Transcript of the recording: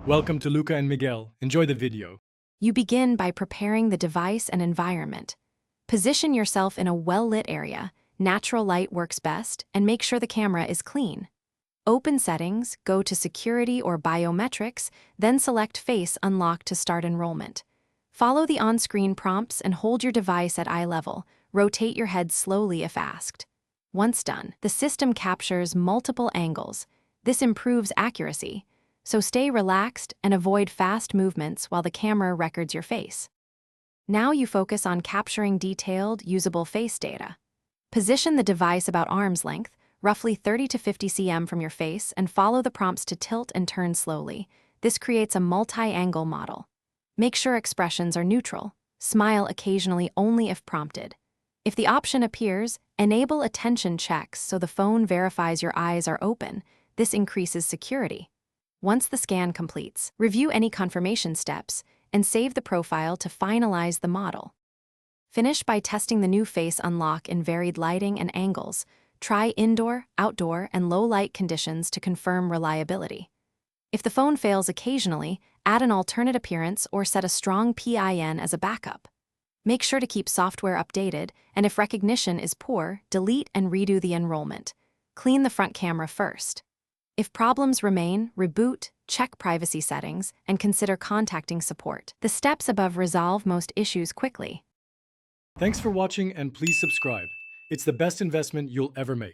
Welcome to Luca and Miguel. Enjoy the video. You begin by preparing the device and environment. Position yourself in a well-lit area. Natural light works best, and make sure the camera is clean. Open Settings, go to Security or Biometrics, then select Face Unlock to start enrollment. Follow the on-screen prompts and hold your device at eye level. Rotate your head slowly if asked. Once done, the system captures multiple angles. This improves accuracy, so stay relaxed and avoid fast movements while the camera records your face. Now you focus on capturing detailed, usable face data. Position the device about arm's length, roughly 30 to 50 cm from your face, and follow the prompts to tilt and turn slowly. This creates a multi-angle model. Make sure expressions are neutral. Smile occasionally only if prompted. If the option appears, enable attention checks so the phone verifies your eyes are open. This increases security. Once the scan completes, review any confirmation steps and save the profile to finalize the model. Finish by testing the new face unlock in varied lighting and angles. Try indoor, outdoor, and low light conditions to confirm reliability. If the phone fails occasionally, add an alternate appearance or set a strong PIN as a backup. Make sure to keep software updated, and if recognition is poor, delete and redo the enrollment. Clean the front camera first. If problems remain, reboot, check privacy settings, and consider contacting support. The steps above resolve most issues quickly. Thanks for watching and please subscribe. It's the best investment you'll ever make.